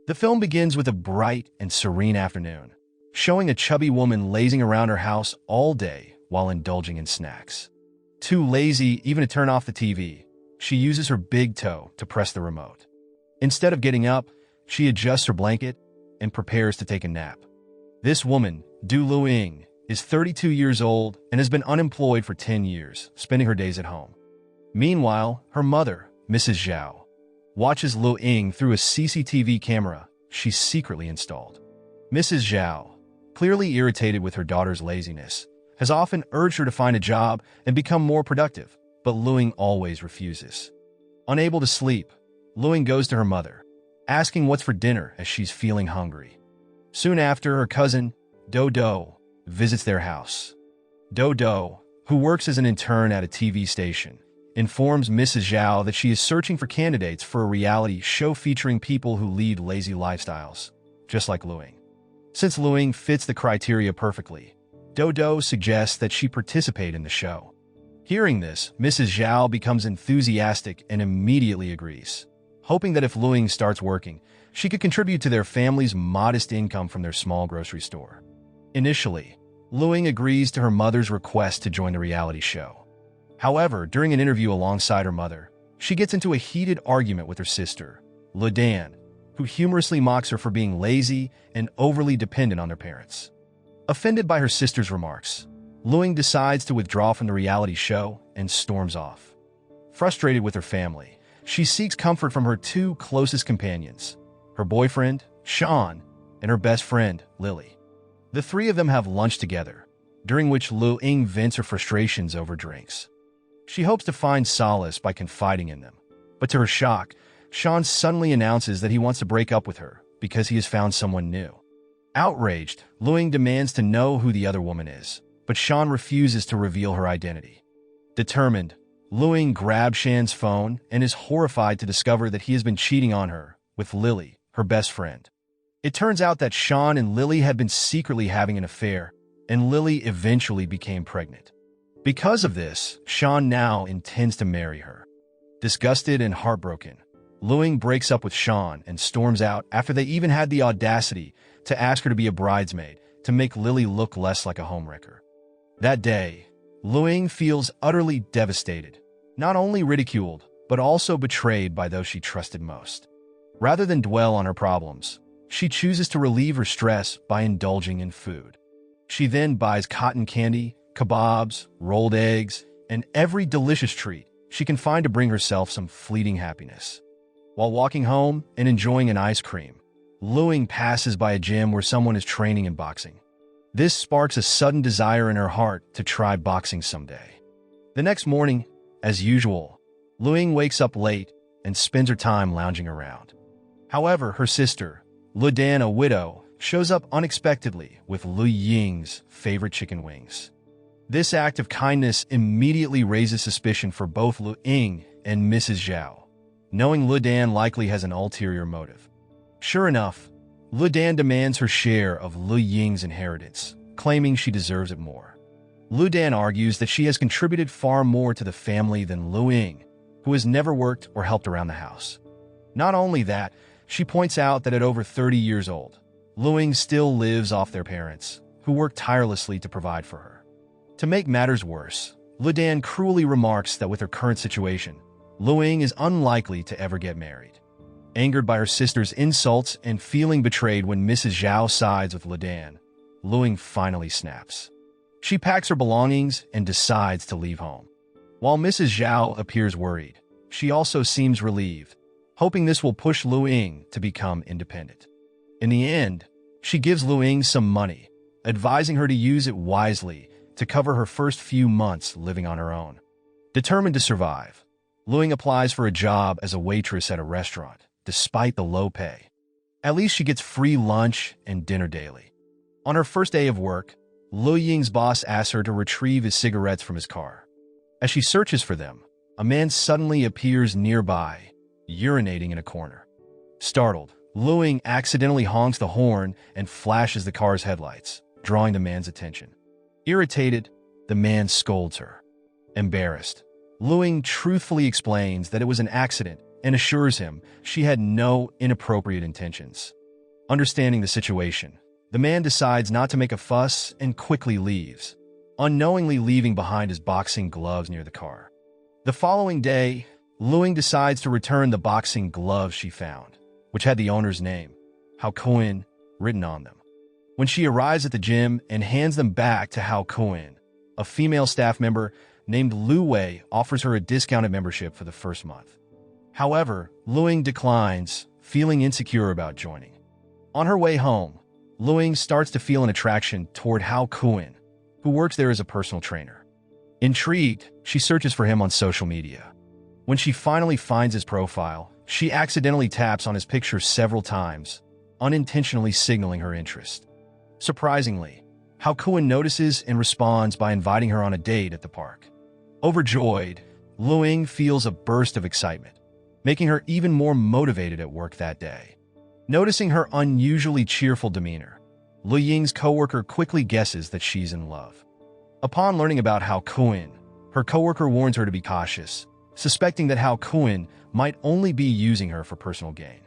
The film begins with a bright and serene afternoon, showing a chubby woman lazing around her house all day while indulging in snacks. Too lazy even to turn off the TV, she uses her big toe to press the remote. Instead of getting up, she adjusts her blanket and prepares to take a nap. This woman, Du Luing, is 32 years old and has been unemployed for 10 years, spending her days at home. Meanwhile, her mother, Mrs. Zhao, watches Luing through a CCTV camera she's secretly installed. Mrs. Zhao, clearly irritated with her daughter's laziness, has often urged her to find a job and become more productive, but Luing always refuses. Unable to sleep, Luing goes to her mother, asking what's for dinner as she's feeling hungry. Soon after, her cousin, Dodo, visits their house. Dodo, who works as an intern at a TV station, informs Mrs. Zhao that she is searching for candidates for a reality show featuring people who lead lazy lifestyles, just like Luing. Since Luing fits the criteria perfectly, Dodo suggests that she participate in the show. Hearing this, Mrs. Zhao becomes enthusiastic and immediately agrees, hoping that if Luing starts working, she could contribute to their family's modest income from their small grocery store. Initially, Luing agrees to her mother's request to join the reality show. However, during an interview alongside her mother, she gets into a heated argument with her sister, Ludan, who humorously mocks her for being lazy and overly dependent on her parents. Offended by her sister's remarks, Luing decides to withdraw from the reality show and storms off. Frustrated with her family, she seeks comfort from her two closest companions, her boyfriend, Sean, and her best friend, Lily. The three of them have lunch together, during which Luing vents her frustrations over drinks. She hopes to find solace by confiding in them, but to her shock, Sean suddenly announces that he wants to break up with her because he has found someone new. Outraged, Luing demands to know who the other woman is, but Sean refuses to reveal her identity. Determined, Luing grabs Shan's phone and is horrified to discover that he has been cheating on her with Lily, her best friend. It turns out that Sean and Lily had been secretly having an affair, and Lily eventually became pregnant. Because of this, Sean now intends to marry her. Disgusted and heartbroken, Luing breaks up with Sean and storms out after they even had the audacity to ask her to be a bridesmaid to make Lily look less like a homewrecker. That day, Luing feels utterly devastated, not only ridiculed, but also betrayed by those she trusted most. Rather than dwell on her problems, she chooses to relieve her stress by indulging in food. She then buys cotton candy, kebabs, rolled eggs, and every delicious treat she can find to bring herself some fleeting happiness. While walking home and enjoying an ice cream, Luing passes by a gym where someone is training in boxing. This sparks a sudden desire in her heart to try boxing someday. The next morning, as usual, Luing wakes up late and spends her time lounging around. However, her sister, Ludan, a widow, shows up unexpectedly with Lu Ying's favorite chicken wings. This act of kindness immediately raises suspicion for both Luing and Mrs. Zhao, knowing Ludan likely has an ulterior motive. Sure enough, Ludan demands her share of Lu Ying's inheritance, claiming she deserves it more. Ludan argues that she has contributed far more to the family than Luing, who has never worked or helped around the house. Not only that, she points out that at over 30 years old, Luing still lives off their parents, who work tirelessly to provide for her. To make matters worse, Ludan cruelly remarks that with her current situation, Luing is unlikely to ever get married. Angered by her sister's insults and feeling betrayed when Mrs. Zhao sides with Ludan, Luing finally snaps. She packs her belongings and decides to leave home. While Mrs. Zhao appears worried, she also seems relieved, hoping this will push Luing to become independent. In the end, she gives Luing some money, advising her to use it wisely to cover her first few months living on her own. Determined to survive, Luing applies for a job as a waitress at a restaurant, despite the low pay. At least she gets free lunch and dinner daily. On her first day of work, Lu Ying's boss asks her to retrieve his cigarettes from his car. As she searches for them, a man suddenly appears nearby, urinating in a corner. Startled, Lu Ying accidentally honks the horn and flashes the car's headlights, drawing the man's attention. Irritated, the man scolds her. Embarrassed, Lu Ying truthfully explains that it was an accident and assures him she had no inappropriate intentions. Understanding the situation, the man decides not to make a fuss and quickly leaves, unknowingly leaving behind his boxing gloves near the car. The following day, Luing decides to return the boxing gloves she found, which had the owner's name, Hao Kuan, written on them. When she arrives at the gym and hands them back to Hao Kuan, a female staff member named Lu Wei offers her a discounted membership for the first month. However, Luing declines, feeling insecure about joining. On her way home, Luing starts to feel an attraction toward Hao Kuan, who works there as a personal trainer. Intrigued, she searches for him on social media. When she finally finds his profile, she accidentally taps on his picture several times, unintentionally signaling her interest. Surprisingly, Hao Kuan notices and responds by inviting her on a date at the park. Overjoyed, Luing feels a burst of excitement, making her even more motivated at work that day. Noticing her unusually cheerful demeanor, Lu Ying's coworker quickly guesses that she's in love. Upon learning about Hao Kuan, her coworker warns her to be cautious, suspecting that Hao Kuan might only be using her for personal gain.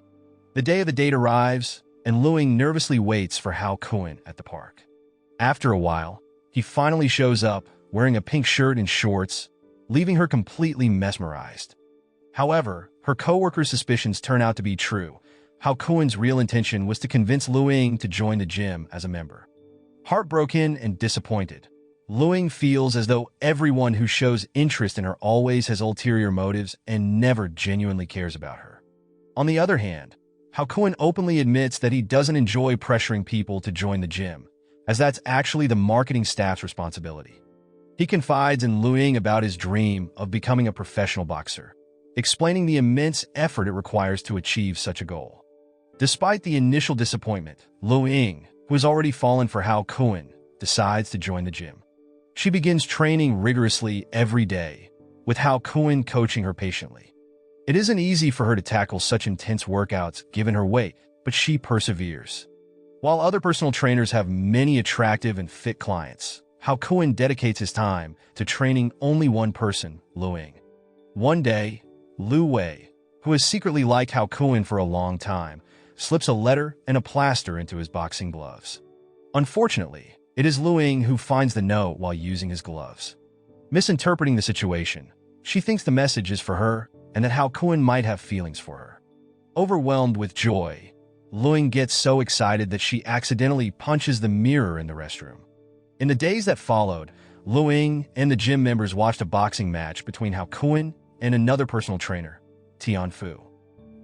The day of the date arrives, and Luing nervously waits for Hao Kuan at the park. After a while, he finally shows up, wearing a pink shirt and shorts, leaving her completely mesmerized. However, her coworker's suspicions turn out to be true. Hao Kuan's real intention was to convince Luing to join the gym as a member. Heartbroken and disappointed, Luing feels as though everyone who shows interest in her always has ulterior motives and never genuinely cares about her. On the other hand, Hao Kuan openly admits that he doesn't enjoy pressuring people to join the gym, as that's actually the marketing staff's responsibility. He confides in Luing about his dream of becoming a professional boxer, explaining the immense effort it requires to achieve such a goal. Despite the initial disappointment, Luing, who has already fallen for Hao Kuan, decides to join the gym. She begins training rigorously every day, with Hao Kuan coaching her patiently. It isn't easy for her to tackle such intense workouts given her weight, but she perseveres. While other personal trainers have many attractive and fit clients, Hao Kuan dedicates his time to training only one person, Luing. One day, Lu Wei, who has secretly liked Hao Kuan for a long time, slips a letter and a plaster into his boxing gloves. Unfortunately, it is Luing who finds the note while using his gloves. Misinterpreting the situation, she thinks the message is for her and that Hao Kuan might have feelings for her. Overwhelmed with joy, Luing gets so excited that she accidentally punches the mirror in the restroom. In the days that followed, Luing and the gym members watched a boxing match between Hao Kuan and another personal trainer, Tian Fu.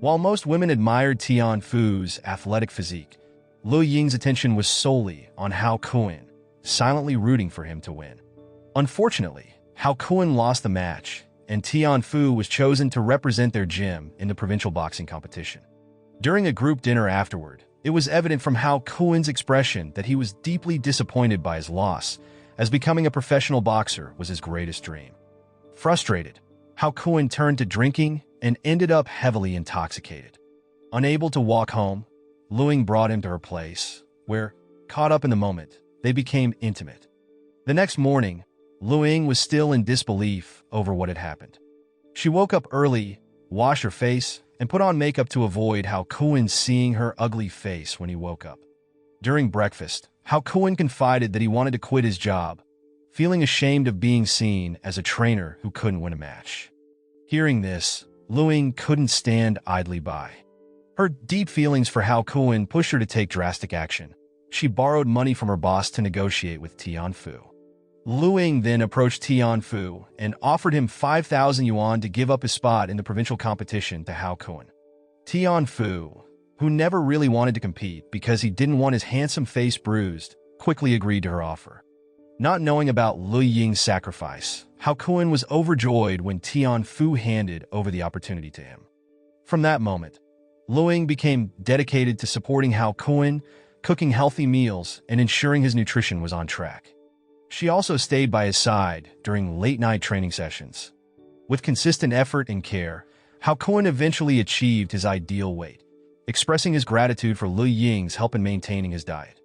While most women admired Tian Fu's athletic physique, Lu Ying's attention was solely on Hao Kuan, silently rooting for him to win. Unfortunately, Hao Kuan lost the match, and Tian Fu was chosen to represent their gym in the provincial boxing competition. During a group dinner afterward, it was evident from Hao Kuan's expression that he was deeply disappointed by his loss, as becoming a professional boxer was his greatest dream. Frustrated, Hao Kuan turned to drinking and ended up heavily intoxicated. Unable to walk home, Luing brought him to her place, where, caught up in the moment, they became intimate. The next morning, Luing was still in disbelief over what had happened. She woke up early, washed her face, and put on makeup to avoid Hao Kuan seeing her ugly face when he woke up. During breakfast, Hao Kuan confided that he wanted to quit his job, feeling ashamed of being seen as a trainer who couldn't win a match. Hearing this, Luing couldn't stand idly by. Her deep feelings for Hao Kuan pushed her to take drastic action. She borrowed money from her boss to negotiate with Tian Fu. Luing then approached Tian Fu and offered him 5,000 yuan to give up his spot in the provincial competition to Hao Kuan. Tian Fu, who never really wanted to compete because he didn't want his handsome face bruised, quickly agreed to her offer. Not knowing about Lu Ying's sacrifice, Hao Kuan was overjoyed when Tian Fu handed over the opportunity to him. From that moment, Luing became dedicated to supporting Hao Kuan, cooking healthy meals, and ensuring his nutrition was on track. She also stayed by his side during late-night training sessions. With consistent effort and care, Hao Kuan eventually achieved his ideal weight, expressing his gratitude for Lu Ying's help in maintaining his diet.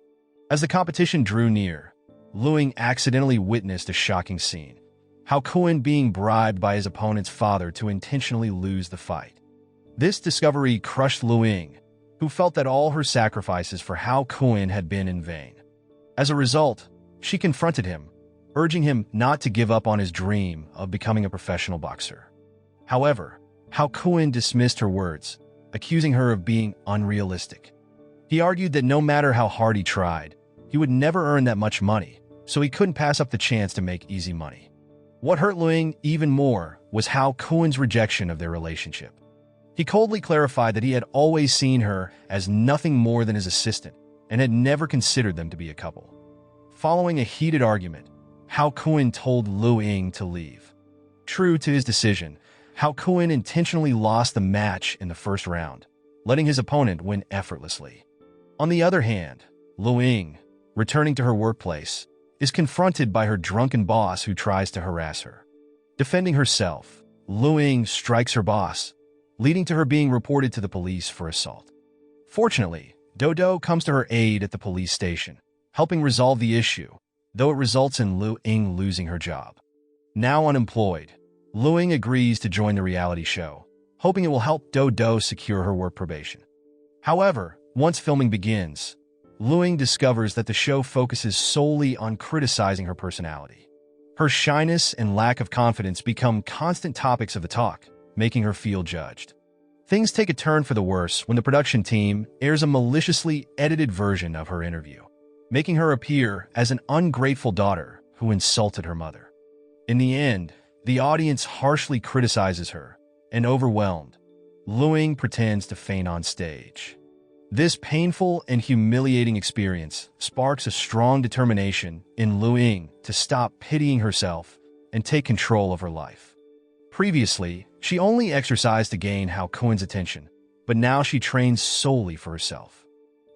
As the competition drew near, Luing accidentally witnessed a shocking scene: Hao Kuan being bribed by his opponent's father to intentionally lose the fight. This discovery crushed Luing, who felt that all her sacrifices for Hao Kun had been in vain. As a result, she confronted him, urging him not to give up on his dream of becoming a professional boxer. However, Hao Kun dismissed her words, accusing her of being unrealistic. He argued that no matter how hard he tried, he would never earn that much money, so he couldn't pass up the chance to make easy money. What hurt Luing even more was Hao Kun's rejection of their relationship. He coldly clarified that he had always seen her as nothing more than his assistant and had never considered them to be a couple. Following a heated argument, Hao Kun told Luing to leave. True to his decision, Hao Kun intentionally lost the match in the first round, letting his opponent win effortlessly. On the other hand, Luing, returning to her workplace, is confronted by her drunken boss who tries to harass her. Defending herself, Luing strikes her boss, leading to her being reported to the police for assault. Fortunately, Dodo comes to her aid at the police station, helping resolve the issue, though it results in Luing losing her job. Now unemployed, Luing agrees to join the reality show, hoping it will help Dodo secure her work probation. However, once filming begins, Luing discovers that the show focuses solely on criticizing her personality. Her shyness and lack of confidence become constant topics of the talk, making her feel judged. Things take a turn for the worse when the production team airs a maliciously edited version of her interview, making her appear as an ungrateful daughter who insulted her mother. In the end, the audience harshly criticizes her, and overwhelmed, Luing pretends to faint on stage. This painful and humiliating experience sparks a strong determination in Luing to stop pitying herself and take control of her life. Previously, she only exercised to gain Hao Kun's attention, but now she trains solely for herself.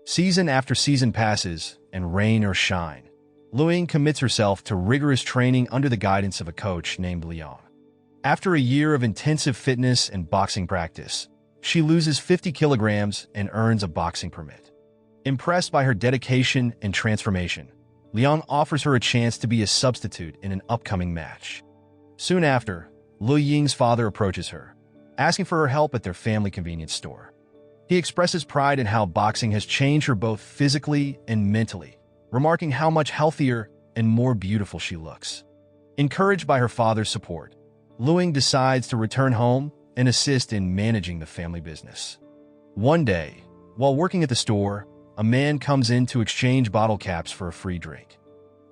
Season after season passes, and rain or shine, Luing commits herself to rigorous training under the guidance of a coach named Liang. After a year of intensive fitness and boxing practice, she loses 50 kilograms and earns a boxing permit. Impressed by her dedication and transformation, Liang offers her a chance to be a substitute in an upcoming match. Soon after, Lu Ying's father approaches her, asking for her help at their family convenience store. He expresses pride in how boxing has changed her both physically and mentally, remarking how much healthier and more beautiful she looks. Encouraged by her father's support, Luing decides to return home and assist in managing the family business. One day, while working at the store, a man comes in to exchange bottle caps for a free drink.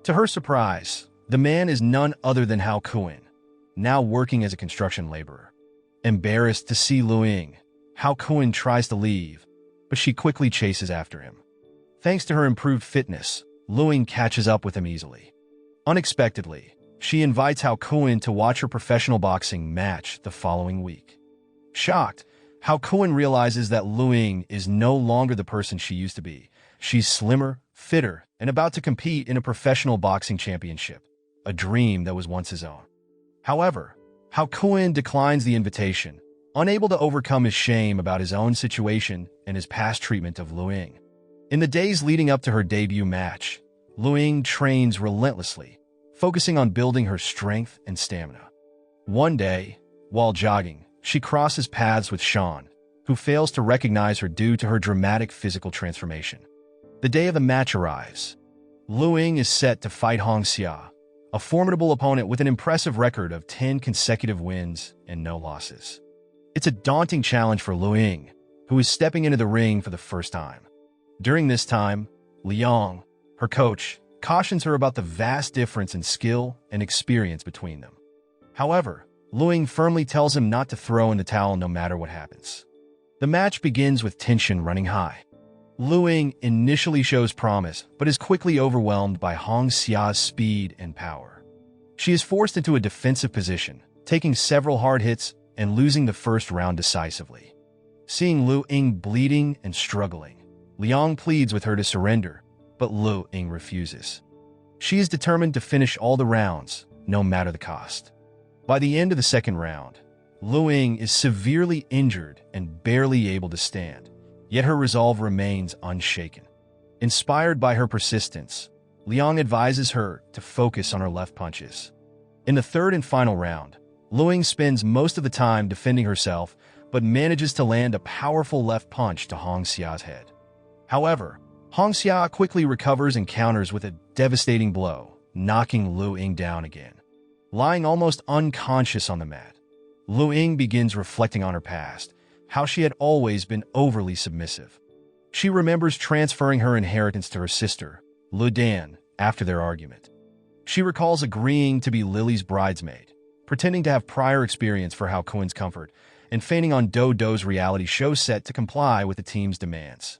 To her surprise, the man is none other than Hao Kun, now working as a construction laborer. Embarrassed to see Luing, Hao Kun tries to leave, but she quickly chases after him. Thanks to her improved fitness, Luing catches up with him easily. Unexpectedly, she invites Hao Kun to watch her professional boxing match the following week. Shocked, Hao Kun realizes that Luing is no longer the person she used to be. She's slimmer, fitter, and about to compete in a professional boxing championship, a dream that was once his own. However, Hao Kun declines the invitation, unable to overcome his shame about his own situation and his past treatment of Luing. In the days leading up to her debut match, Luing trains relentlessly, focusing on building her strength and stamina. One day, while jogging, she crosses paths with Sean, who fails to recognize her due to her dramatic physical transformation. The day of the match arrives. Luing is set to fight Hong Xia, a formidable opponent with an impressive record of 10 consecutive wins and no losses. It's a daunting challenge for Luing, who is stepping into the ring for the first time. During this time, Liang, her coach, cautions her about the vast difference in skill and experience between them. However, Luing firmly tells him not to throw in the towel no matter what happens. The match begins with tension running high. Luing initially shows promise, but is quickly overwhelmed by Hong Xia's speed and power. She is forced into a defensive position, taking several hard hits and losing the first round decisively. Seeing Luing bleeding and struggling, Liang pleads with her to surrender, but Luing refuses. She is determined to finish all the rounds, no matter the cost. By the end of the second round, Luing is severely injured and barely able to stand, yet her resolve remains unshaken. Inspired by her persistence, Liang advises her to focus on her left punches. In the third and final round, Luing spends most of the time defending herself, but manages to land a powerful left punch to Hong Xia's head. However, Hong Xia quickly recovers and counters with a devastating blow, knocking Lu Ying down again. Lying almost unconscious on the mat, Lu Ying begins reflecting on her past, how she had always been overly submissive. She remembers transferring her inheritance to her sister, Lu Dan, after their argument. She recalls agreeing to be Lily's bridesmaid, pretending to have prior experience for Hao Kun's comfort, and feigning on Do Do's reality show set to comply with the team's demands,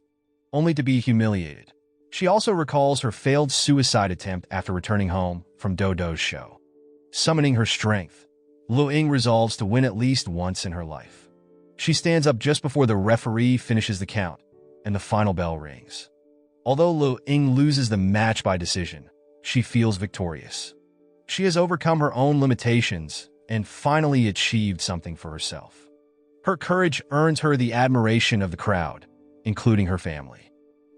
only to be humiliated. She also recalls her failed suicide attempt after returning home from Do Do's show. Summoning her strength, Lu Ying resolves to win at least once in her life. She stands up just before the referee finishes the count, and the final bell rings. Although Lu Ying loses the match by decision, she feels victorious. She has overcome her own limitations and finally achieved something for herself. Her courage earns her the admiration of the crowd, including her family.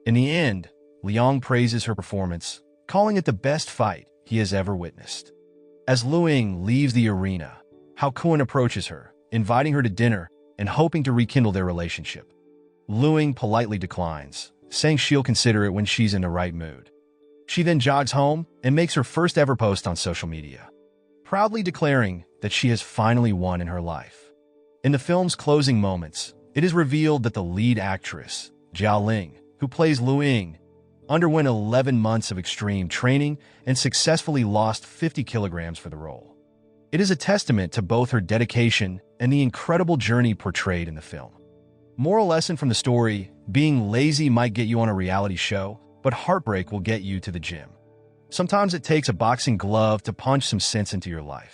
In the end, Liang praises her performance, calling it the best fight he has ever witnessed. As Lu Ying leaves the arena, Hao Kun approaches her, inviting her to dinner and hoping to rekindle their relationship. Lu Ying politely declines, saying she'll consider it when she's in the right mood. She then jogs home and makes her first ever post on social media, proudly declaring that she has finally won in her life. In the film's closing moments, it is revealed that the lead actress, Zhao Ling, who plays Lu Ying, underwent 11 months of extreme training and successfully lost 50 kilograms for the role. It is a testament to both her dedication and the incredible journey portrayed in the film. Moral lesson from the story: being lazy might get you on a reality show, but heartbreak will get you to the gym. Sometimes it takes a boxing glove to punch some sense into your life.